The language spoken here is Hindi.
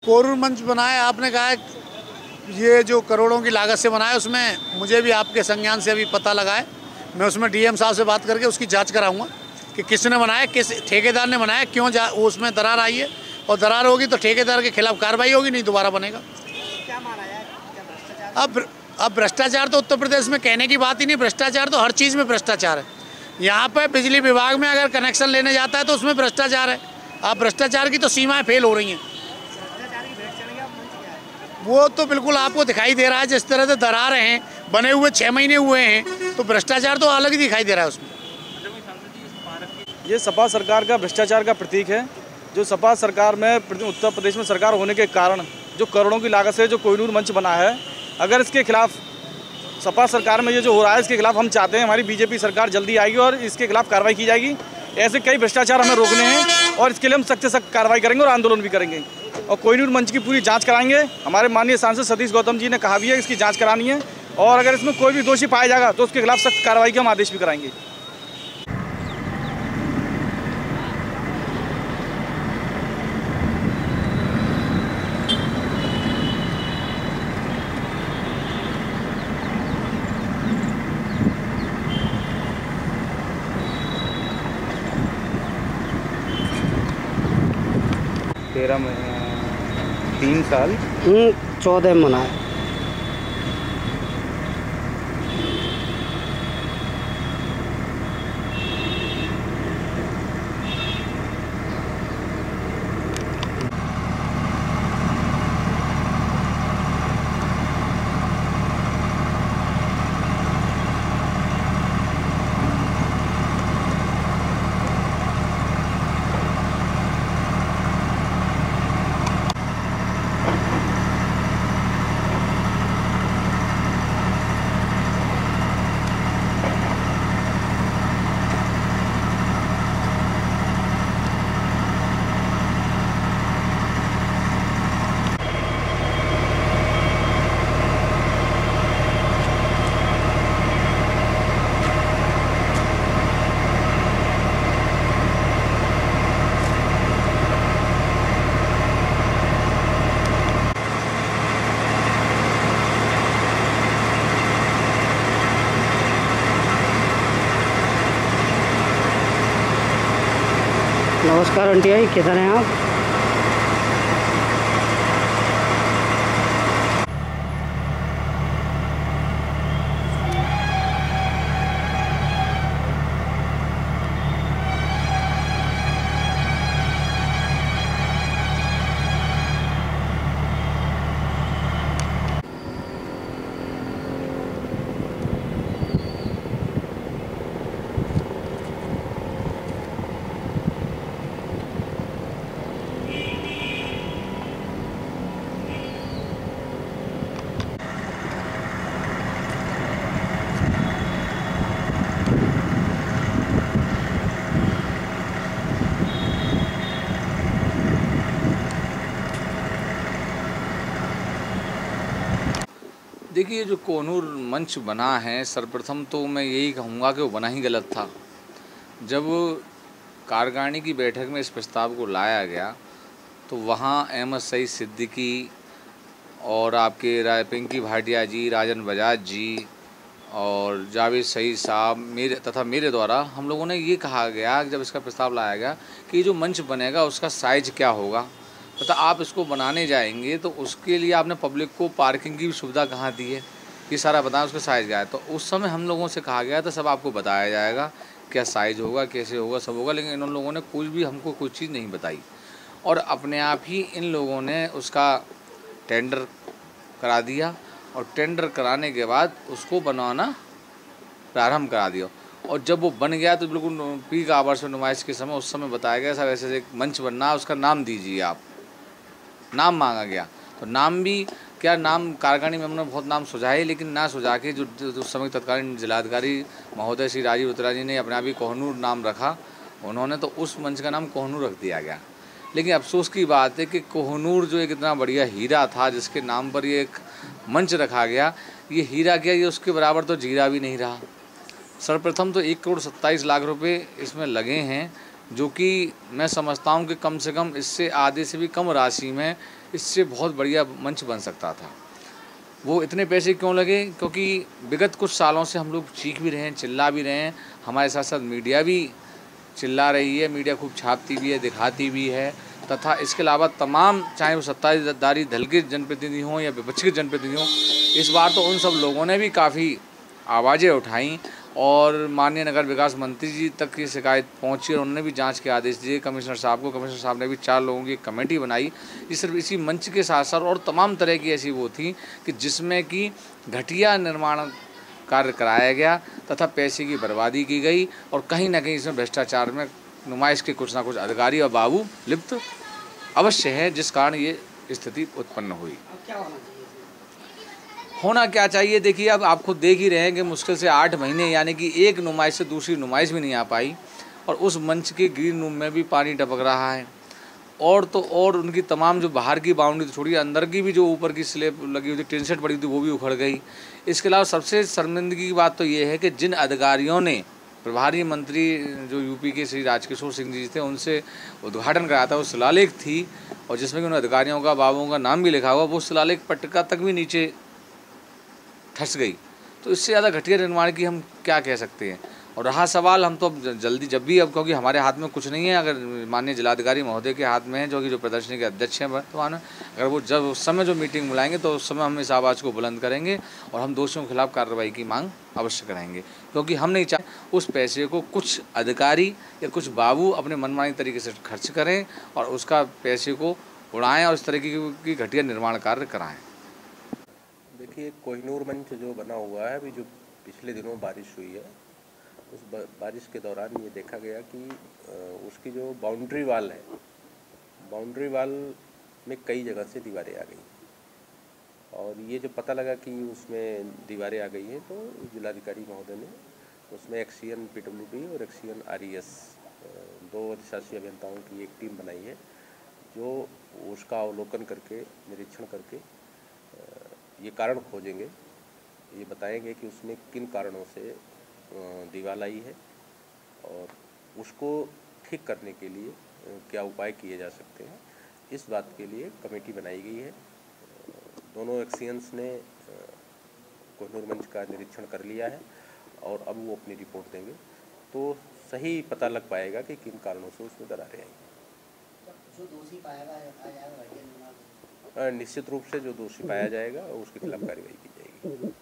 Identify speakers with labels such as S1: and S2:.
S1: कोरूर मंच बनाया, आपने कहा है ये जो करोड़ों की लागत से बनाया, उसमें मुझे भी आपके संज्ञान से अभी पता लगा है। मैं उसमें डीएम साहब से बात करके उसकी जांच कराऊंगा कि किसने बनाया, किस ठेकेदार ने बनाया, क्यों उसमें दरार आई है, और दरार होगी तो ठेकेदार के खिलाफ कार्रवाई होगी, नहीं दोबारा बनेगा।
S2: क्या माना है, क्या भ्रष्टाचार?
S1: अब भ्रष्टाचार तो उत्तर प्रदेश में कहने की बात ही नहीं, भ्रष्टाचार तो हर चीज़ में भ्रष्टाचार है। यहाँ पर बिजली विभाग में अगर कनेक्शन लेने जाता है तो उसमें भ्रष्टाचार है। अब भ्रष्टाचार की तो सीमाएं फेल हो रही हैं।
S2: भ्रष्टाचार की भेंट चढ़ गया, मंच क्या है?
S1: वो तो बिल्कुल आपको दिखाई दे रहा है, जिस तरह से दरार हैं, बने हुए 6 महीने हुए हैं, तो भ्रष्टाचार तो अलग ही दिखाई दे रहा है उसमें।
S3: ये सपा सरकार का भ्रष्टाचार का प्रतीक है। जो सपा सरकार में उत्तर प्रदेश में सरकार होने के कारण जो करोड़ों की लागत से जो कोहिनूर मंच बना है, अगर इसके खिलाफ सपा सरकार में ये जो हो रहा है, इसके खिलाफ हम चाहते हैं हमारी बीजेपी सरकार जल्दी आएगी और इसके खिलाफ कार्रवाई की जाएगी। ऐसे कई भ्रष्टाचार हमें रोकने हैं और इसके लिए हम सख्त से सख्त कार्रवाई करेंगे और आंदोलन भी करेंगे और कोहिनूर मंच की पूरी जांच कराएंगे। हमारे माननीय सांसद सतीश गौतम जी ने कहा भी है इसकी जांच करानी है और अगर इसमें कोई भी दोषी पाया जाएगा तो उसके खिलाफ सख्त कार्रवाई के हम आदेश भी कराएंगे। तेरह में 3 साल
S2: 14 में मनाया। नमस्कार आंटी आई, किधर हैं आप?
S4: देखिए, जो कोहिनूर मंच बना है, सर्वप्रथम तो मैं यही कहूँगा कि वो बना ही गलत था। जब कार्यकारिणी की बैठक में इस प्रस्ताव को लाया गया तो वहाँ अहमद सईद सिद्दीकी और आपके पिंकी भाटिया जी, राजन बजाज जी और जावेद सईद साहब मेरे द्वारा हम लोगों ने ये कहा गया, जब इसका प्रस्ताव लाया गया कि ये जो मंच बनेगा उसका साइज क्या होगा, तथा आप इसको बनाने जाएंगे तो उसके लिए आपने पब्लिक को पार्किंग की भी सुविधा कहाँ दी है, ये सारा बताएं, उसका साइज़ क्या है। तो उस समय हम लोगों से कहा गया था सब आपको बताया जाएगा, क्या साइज़ होगा, कैसे होगा, सब होगा, लेकिन इन लोगों ने कुछ भी हमको कोई चीज़ नहीं बताई और अपने आप ही इन लोगों ने उसका टेंडर करा दिया और टेंडर कराने के बाद उसको बनवाना प्रारंभ करा दिया। और जब वो बन गया तो बिल्कुल पीक आवर्स में नुमाइश के समय उस समय बताया गया साहब ऐसे एक मंच बनना है, उसका नाम दीजिए आप। नाम मांगा गया तो नाम भी क्या, नाम कार्यकारिणी में हमने बहुत नाम सुझाए, लेकिन ना सुझा के जो उस समय तत्कालीन जिलाधिकारी महोदय श्री राजीव उत्तरा जी ने अपने आप ही कोहिनूर नाम रखा उन्होंने, तो उस मंच का नाम कोहिनूर रख दिया गया। लेकिन अफसोस की बात है कि कोहिनूर जो एक इतना बढ़िया हीरा था जिसके नाम पर ये एक मंच रखा गया, ये हीरा क्या, ये उसके बराबर तो जीरा भी नहीं रहा। सर्वप्रथम तो 1,27,00,000 रुपये इसमें लगे हैं, जो कि मैं समझता हूँ कि कम से कम इससे आधे से भी कम राशि में इससे बहुत बढ़िया मंच बन सकता था। वो इतने पैसे क्यों लगे? क्योंकि विगत कुछ सालों से हम लोग चीख भी रहे हैं, चिल्ला भी रहे हैं, हमारे साथ साथ मीडिया भी चिल्ला रही है, मीडिया खूब छापती भी है, दिखाती भी है, तथा इसके अलावा तमाम, चाहे वो सत्ताधारी दल के जनप्रतिनिधि हों या विपक्ष के जनप्रतिनिधि हों, इस बार तो उन सब लोगों ने भी काफ़ी आवाज़ें उठाईं और माननीय नगर विकास मंत्री जी तक की शिकायत पहुंची और उन्होंने भी जांच के आदेश दिए कमिश्नर साहब को। कमिश्नर साहब ने भी 4 लोगों की कमेटी बनाई। ये सिर्फ इसी मंच के साथ साथ और तमाम तरह की ऐसी वो थी कि जिसमें कि घटिया निर्माण कार्य कराया गया तथा पैसे की बर्बादी की गई और कहीं ना कहीं इसमें भ्रष्टाचार में नुमाइश के कुछ ना कुछ अधिकारी और बाबू लिप्त अवश्य है, जिस कारण ये स्थिति उत्पन्न हुई। होना क्या चाहिए? देखिए, अब आप खुद देख ही रहे हैं कि मुश्किल से 8 महीने, यानी कि एक नुमाइश से दूसरी नुमाइश भी नहीं आ पाई और उस मंच के ग्रीन रूम में भी पानी टपक रहा है। और तो और उनकी तमाम जो बाहर की बाउंड्री तो छोड़िए, अंदर की भी जो ऊपर की स्लैब लगी हुई थी, टिन शेड पड़ी थी, वो भी उखड़ गई। इसके अलावा सबसे शर्मिंदगी की बात तो ये है कि जिन अधिकारियों ने प्रभारी मंत्री जो यूपी के श्री राजकिशोर सिंह जी थे, उनसे उद्घाटन कराया था, वो शिलालेख थी और जिसमें कि उन अधिकारियों का, बाबुओं का नाम भी लिखा हुआ, वो शिलालेख पट्टिका तक भी नीचे धंस गई। तो इससे ज़्यादा घटिया निर्माण की हम क्या कह सकते हैं? और रहा सवाल, हम तो अब जल्दी जब भी, अब क्योंकि हमारे हाथ में कुछ नहीं है, अगर माननीय जिलाधिकारी महोदय के हाथ में है, जो प्रदर्शनी के अध्यक्ष हैं वर्तमान में, अगर वो जब उस समय जो मीटिंग बुलाएंगे तो उस समय हम इस आवाज़ को बुलंद करेंगे और हम दोषियों के खिलाफ कार्रवाई की मांग अवश्य करेंगे। क्योंकि हम नहीं चाहते उस पैसे को कुछ अधिकारी या कुछ बाबू अपने मनमानी तरीके से खर्च करें और उसका पैसे को उड़ाएँ और इस तरीके की घटिया निर्माण कार्य कराएँ।
S5: देखिए, कोहिनूर मंच जो बना हुआ है, अभी जो पिछले दिनों बारिश हुई है, उस बारिश के दौरान ये देखा गया कि उसकी जो बाउंड्री वाल है, बाउंड्री वाल में कई जगह से दीवारें आ गई और ये जो पता लगा कि उसमें दीवारें आ गई हैं तो जिलाधिकारी महोदय ने उसमें एक्सीएन पीडब्ल्यूडी और एक्सीएन आरईएस 2 अधिशासी अभियंताओं की एक टीम बनाई है, जो उसका अवलोकन करके, निरीक्षण करके ये कारण खोजेंगे, ये बताएंगे कि उसमें किन कारणों से दीवार आई है और उसको ठीक करने के लिए क्या उपाय किए जा सकते हैं। इस बात के लिए कमेटी बनाई गई है। दोनों एक्सीएंस ने कोहिनूर मंच का निरीक्षण कर लिया है और अब वो अपनी रिपोर्ट देंगे तो सही पता लग पाएगा कि किन कारणों से उसमें दरारें आई।
S2: जो दोषी पाएगा
S5: निश्चित रूप से जो दोषी पाया जाएगा उसके खिलाफ कार्रवाई की जाएगी।